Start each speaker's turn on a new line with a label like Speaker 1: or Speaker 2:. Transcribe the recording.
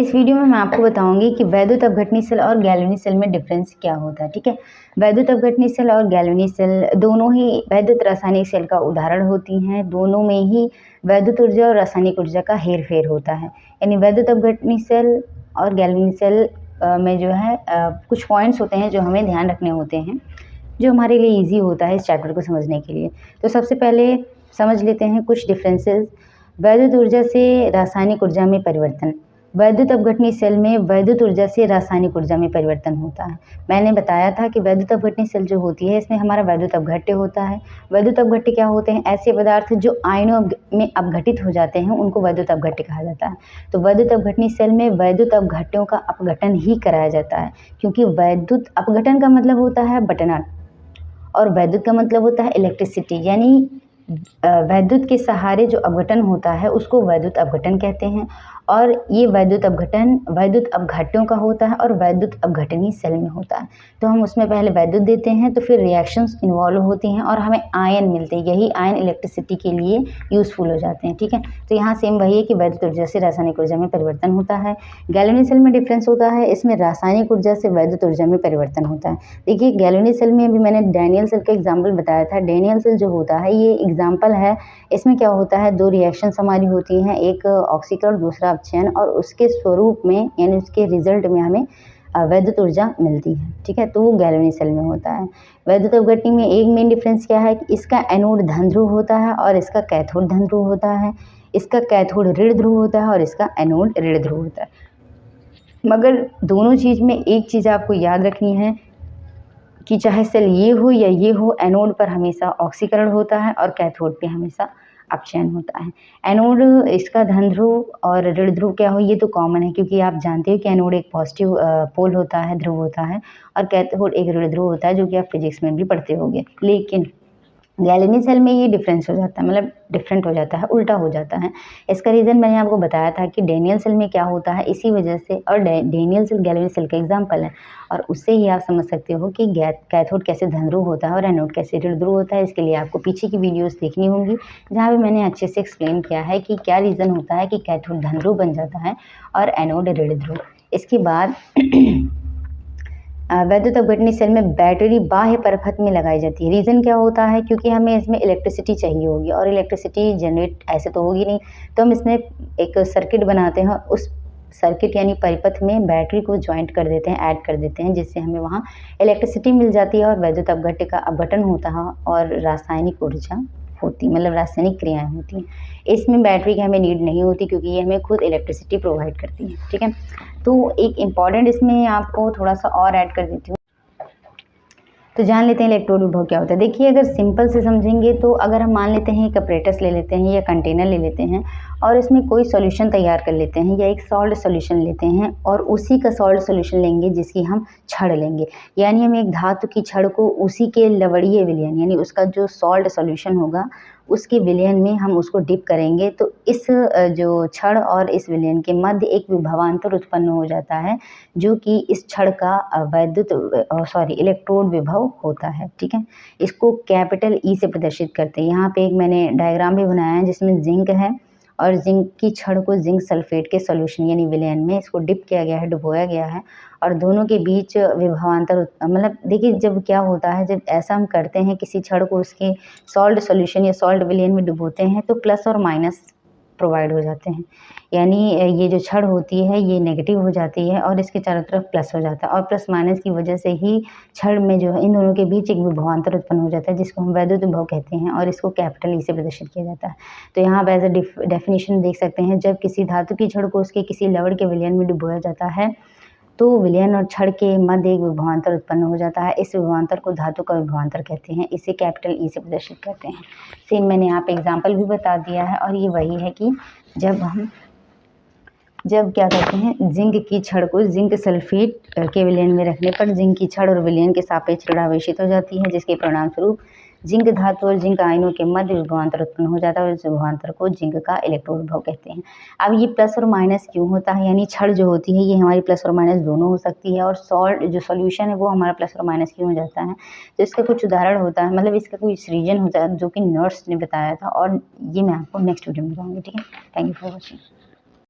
Speaker 1: इस वीडियो में मैं आपको बताऊंगी कि वैद्युत अपघटनी सेल और गैल्वेनिक सेल में डिफरेंस क्या होता है। ठीक है, वैद्युत अपघटनी सेल और गैल्वेनिक सेल दोनों ही वैद्युत रासायनिक सेल का उदाहरण होती हैं। दोनों में ही वैद्युत ऊर्जा और रासायनिक ऊर्जा का हेर फेर होता है। यानी वैद्युत अपघटनी सेल और गैल्वेनिक सेल में जो है कुछ पॉइंट्स होते हैं जो हमें ध्यान रखने होते हैं, जो हमारे लिए ईजी होता है इस चैप्टर को समझने के लिए। तो सबसे पहले समझ लेते हैं कुछ डिफरेंसेस। वैद्युत ऊर्जा से रासायनिक ऊर्जा में परिवर्तन। वैद्युत अपघटनी सेल में वैद्युत ऊर्जा से रासायनिक ऊर्जा में परिवर्तन होता है। मैंने बताया था कि वैद्युत अपघटनी सेल जो होती है इसमें हमारा वैद्युत अपघट्य होता है। वैद्युत अपघट्य क्या होते हैं? ऐसे पदार्थ जो आयनों में अपघटित हो जाते हैं उनको वैद्युत अपघट्य कहा जाता है। तो वैद्युत अपघटनी सेल में वैद्युत अपघट्यों का अपघटन ही कराया जाता है, क्योंकि वैद्युत अपघटन का मतलब होता है बटना और वैद्युत का मतलब होता है इलेक्ट्रिसिटी। यानी वैद्युत के सहारे जो अपघटन होता है उसको वैद्युत अपघटन कहते हैं। और ये वैद्युत अपघटन वैद्युत अपघट्यों का होता है और वैद्युत अपघटनी सेल में होता है। तो हम उसमें पहले वैद्युत देते हैं तो फिर रिएक्शंस इन्वॉल्व होती हैं और हमें आयन मिलते हैं। यही आयन इलेक्ट्रिसिटी के लिए यूज़फुल हो जाते हैं। ठीक है, तो यहाँ सेम वही है कि वैद्युत ऊर्जा से रासायनिक ऊर्जा में परिवर्तन होता है। गैल्वेनिक सेल में डिफरेंस होता है, इसमें रासायनिक ऊर्जा से वैद्युत ऊर्जा में परिवर्तन होता है। देखिए, गैल्वेनिक सेल में अभी मैंने डैनियल सेल का एग्जाम्पल बताया था। डैनियल सेल जो होता है ये एग्जाम्पल है। इसमें क्या होता है, दो रिएक्शंस हमारी होती हैं, एक ऑक्सीकरण दूसरा अपचयन, और उसके स्वरूप में यानी उसके रिजल्ट में हमें वैद्युत ऊर्जा मिलती है। ठीक है, तो वो गैल्वेनिक सेल में होता है। वैद्युत अपघटनी में एक मेन डिफरेंस क्या है कि इसका एनोड धन ध्रुव होता है और इसका कैथोड धन ध्रुव होता है। इसका कैथोड ऋण ध्रुव होता है और इसका एनोड ऋण ध्रुव होता है। मगर दोनों चीज़ में एक चीज़ आपको याद रखनी है कि चाहे सेल ये हो या ये हो, एनोड पर हमेशा ऑक्सीकरण होता है और कैथोड पे हमेशा अपचयन होता है। एनोड इसका धन ध्रुव और ऋण ध्रुव क्या हो ये तो कॉमन है, क्योंकि आप जानते हो कि एनोड एक पॉजिटिव पोल होता है, ध्रुव होता है, और कैथोड एक ऋण ध्रुव होता है, जो कि आप फिजिक्स में भी पढ़ते होंगे। लेकिन गैलेनिक सेल में ये डिफरेंस हो जाता है, मतलब डिफरेंट हो जाता है, उल्टा हो जाता है। इसका रीज़न मैंने आपको बताया था कि डैनियल सेल में क्या होता है, इसी वजह से, और डैनियल सेल गैलेनिक सेल का एग्जाम्पल है, और उससे ही आप समझ सकते हो कि कैथोड कैसे धन ध्रुव होता है और एनोड कैसे ऋण ध्रुव होता है। इसके लिए आपको पीछे की वीडियोस देखनी होंगी, जहाँ पे मैंने अच्छे से एक्सप्लेन किया है कि क्या रीज़न होता है कि कैथोड धन ध्रुव बन जाता है और एनोड ऋण ध्रुव। इसके बाद वैद्युत अपघटनी सेल में बैटरी बाह्य परपथ में लगाई जाती है। रीज़न क्या होता है, क्योंकि हमें इसमें इलेक्ट्रिसिटी चाहिए होगी और इलेक्ट्रिसिटी जनरेट ऐसे तो होगी नहीं, तो हम इसमें एक सर्किट बनाते हैं। उस सर्किट यानी परिपथ में बैटरी को ज्वाइंट कर देते हैं, ऐड कर देते हैं, जिससे हमें वहाँ इलेक्ट्रिसिटी मिल जाती है और वैद्युत अपघट्य का अपघटन होता है और रासायनिक ऊर्जा होती, मतलब रासायनिक क्रियाएं होती हैं। इसमें बैटरी की हमें नीड नहीं होती, क्योंकि ये हमें खुद इलेक्ट्रिसिटी प्रोवाइड करती है। ठीक है, तो एक इम्पॉर्टेंट इसमें आपको थोड़ा सा और ऐड कर देती हूँ, तो जान लेते हैं इलेक्ट्रोड विभव क्या होता है। देखिए, अगर सिंपल से समझेंगे तो अगर हम मान लेते हैं एक अपरेटस ले लेते हैं या कंटेनर ले लेते हैं और इसमें कोई सॉल्यूशन तैयार कर लेते हैं या एक सॉल्ट सॉल्यूशन लेते हैं और उसी का सॉल्ट सॉल्यूशन लेंगे जिसकी हम छड़ लेंगे, यानी हम एक धातु की छड़ को उसी के लवणीय विलयन यानी उसका जो सॉल्ट सॉल्यूशन होगा उसके विलयन में हम उसको डिप करेंगे, तो इस जो छड़ और इस विलयन के मध्य एक विभवांतर उत्पन्न हो जाता है, जो कि इस छड़ का इलेक्ट्रोड विभव होता है। ठीक है, इसको कैपिटल ई से प्रदर्शित करते हैं। यहाँ पे एक मैंने डायग्राम भी बनाया है जिसमें जिंक है और जिंक की छड़ को जिंक सल्फेट के सॉल्यूशन यानी विलयन में इसको डिप किया गया है, डुबोया गया है, और दोनों के बीच विभवांतर, मतलब देखिए जब क्या होता है, जब ऐसा हम करते हैं किसी छड़ को उसके सॉल्ट सॉल्यूशन या सॉल्ट विलयन में डुबोते हैं तो प्लस और माइनस प्रोवाइड हो जाते हैं, यानी ये जो छड़ होती है ये नेगेटिव हो जाती है और इसके चारों तरफ प्लस हो जाता है, और प्लस माइनस की वजह से ही छड़ में जो है इन दोनों के बीच एक विभवांतर उत्पन्न हो जाता है, जिसको हम वैद्युत विभव कहते हैं, और इसको कैपिटल ई से प्रदर्शित किया जाता है। तो यहाँ पर एज अ डेफिनेशन देख सकते हैं, जब किसी धातु की छड़ को उसके किसी लवण के विलयन में डुबोया जाता है तो विलयन और छड़ के मध्य एक विभवांतर उत्पन्न हो जाता है। इस विभवांतर को धातु का विभवांतर कहते हैं, इसे कैपिटल ई से प्रदर्शित करते हैं। सेम मैंने यहाँ पे एग्जाम्पल भी बता दिया है, और ये वही है कि जब क्या करते हैं, जिंक की छड़ को जिंक सल्फेट के विलयन में रखने पर जिंक की छड़ और विलयन के सापेक्ष ऋणावेशित हो जाती है, जिसके परिणाम स्वरूप जिंक धातु और जिंक आयनों के मध्य विभवांतर उत्पन्न हो जाता है और इस विभवांतर को जिंक का इलेक्ट्रोड विभव कहते हैं। अब ये प्लस और माइनस क्यों होता है, यानी छड़ जो होती है ये हमारी प्लस और माइनस दोनों हो सकती है, और सॉल्ट जो सॉल्यूशन है वो हमारा प्लस और माइनस क्यों हो जाता है, तो इसका कुछ उदाहरण होता है, मतलब इसका कुछ रीजन होता है जो कि नर्स ने बताया था, और ये मैं आपको नेक्स्ट वीडियो में बताऊँगी। ठीक है, थैंक यू फॉर वॉचिंग।